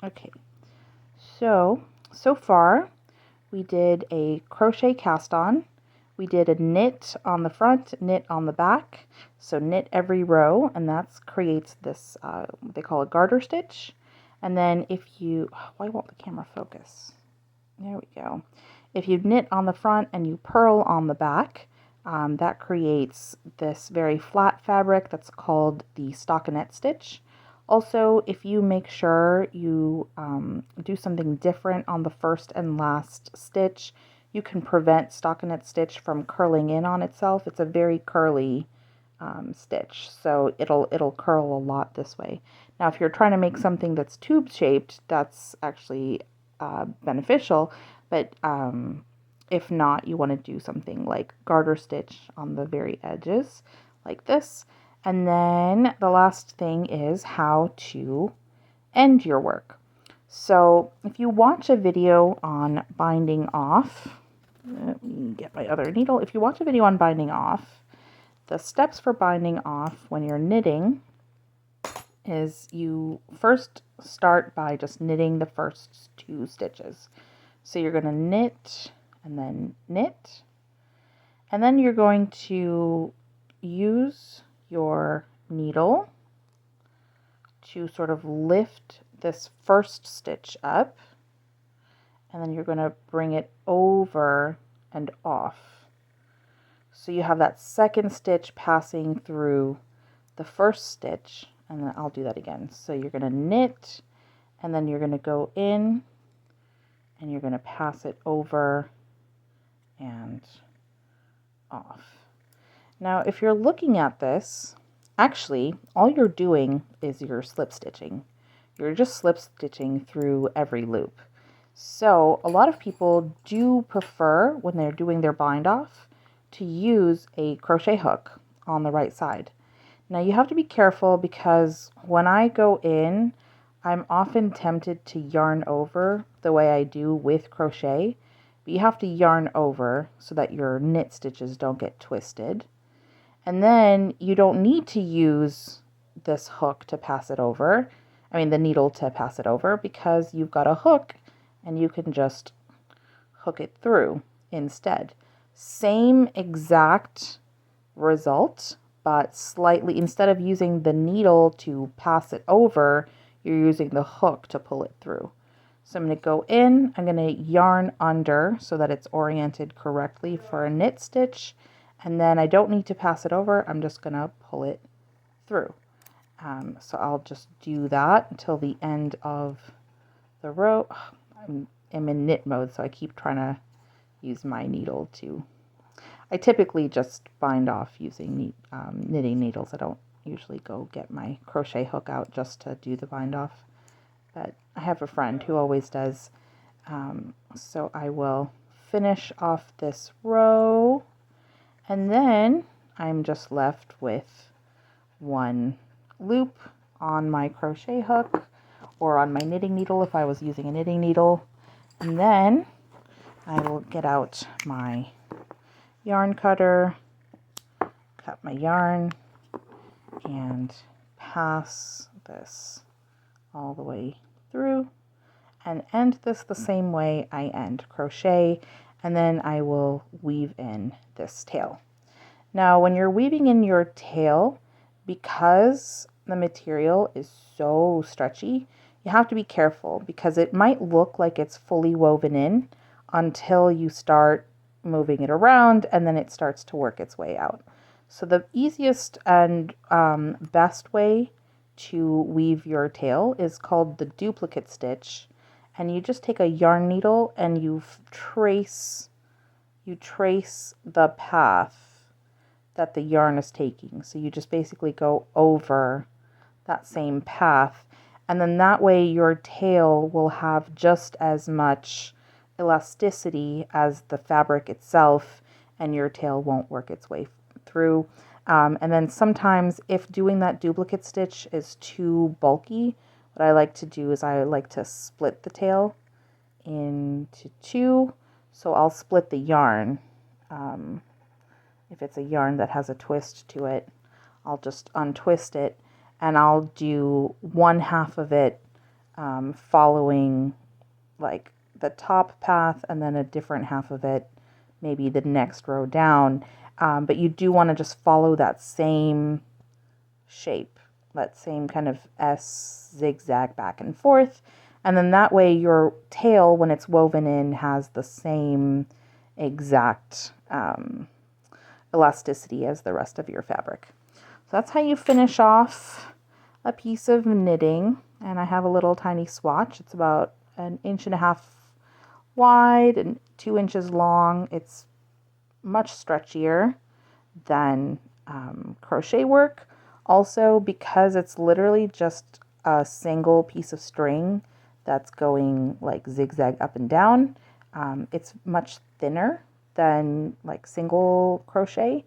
Okay, so far we did a crochet cast on, we did a knit on the front, knit on the back, so knit every row, and that creates this, they call a garter stitch. And then if you, why won't the camera focus? There we go. If you knit on the front and you purl on the back, that creates this very flat fabric that's called the stockinette stitch. Also, if you make sure you do something different on the first and last stitch, you can prevent stockinette stitch from curling in on itself. It's a very curly stitch, so it'll curl a lot this way. Now, if you're trying to make something that's tube shaped, that's actually beneficial, but if not, you want to do something like garter stitch on the very edges like this. And then the last thing is how to end your work. So if you watch a video on binding off, let me get my other needle. If you watch a video on binding off, the steps for binding off when you're knitting is you first start by just knitting the first 2 stitches. So you're going to knit and then knit, and then you're going to use your needle to sort of lift this first stitch up, and then you're going to bring it over and off. So you have that second stitch passing through the first stitch, and then I'll do that again. So you're going to knit, and then you're going to go in, and you're going to pass it over and off. Now, if you're looking at this, actually, all you're doing is you're slip stitching. You're just slip stitching through every loop. So a lot of people do prefer, when they're doing their bind off, to use a crochet hook on the right side. Now you have to be careful, because when I go in, I'm often tempted to yarn over the way I do with crochet, but you have to yarn over so that your knit stitches don't get twisted. And then you don't need to use this hook to pass it over, the needle to pass it over, because you've got a hook and you can just hook it through instead. Same exact result, but slightly, instead of using the needle to pass it over, you're using the hook to pull it through. So I'm going to go in, I'm going to yarn under so that it's oriented correctly for a knit stitch, and then I don't need to pass it over, I'm just going to pull it through. So I'll just do that until the end of the row. I'm in knit mode, so I keep trying to use my needle to... I typically just bind off using knitting needles. I don't usually go get my crochet hook out just to do the bind off, but I have a friend who always does. So I will finish off this row, and then I'm just left with 1 loop on my crochet hook, or on my knitting needle if I was using a knitting needle. And then I will get out my yarn cutter, cut my yarn, and pass this all the way through, and end this the same way I end crochet, and then I will weave in this tail. Now, when you're weaving in your tail, because the material is so stretchy, you have to be careful, because it might look like it's fully woven in until you start moving it around, and then it starts to work its way out. So the easiest and best way to weave your tail is called the duplicate stitch, and you just take a yarn needle and you trace the path that the yarn is taking. So you just basically go over that same path, and then that way your tail will have just as much elasticity as the fabric itself, and your tail won't work its way through. And then sometimes, if doing that duplicate stitch is too bulky, what I like to do is I like to split the tail into 2. So I'll split the yarn. If it's a yarn that has a twist to it, I'll just untwist it, and I'll do 1/2 of it following like the top path and then a different half of it, maybe the next row down. But you do want to just follow that same shape, that same kind of S zigzag back and forth. And then that way your tail, when it's woven in, has the same exact elasticity as the rest of your fabric. So that's how you finish off a piece of knitting. And I have a little tiny swatch. It's about 1.5 inches wide and 2 inches long. It's much stretchier than crochet work. Also, because it's literally just a single piece of string that's going like zigzag up and down, it's much thinner than like single crochet.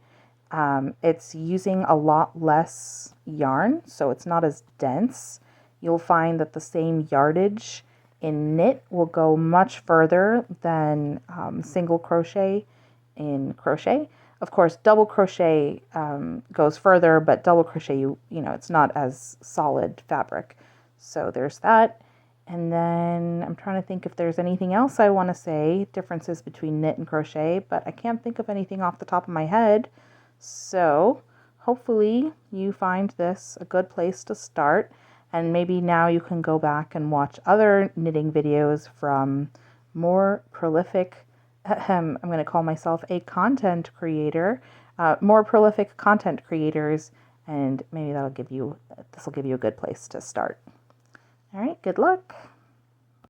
It's using a lot less yarn, so it's not as dense. You'll find that the same yardage in knit will go much further than single crochet in crochet. Of course, double crochet goes further, but double crochet, you know, it's not as solid fabric. So there's that. And then I'm trying to think if there's anything else I want to say, differences between knit and crochet, but I can't think of anything off the top of my head. So hopefully you find this a good place to start. And maybe now you can go back and watch other knitting videos from more prolific, I'm going to call myself a content creator, more prolific content creators, and maybe this will give you a good place to start. All right, good luck.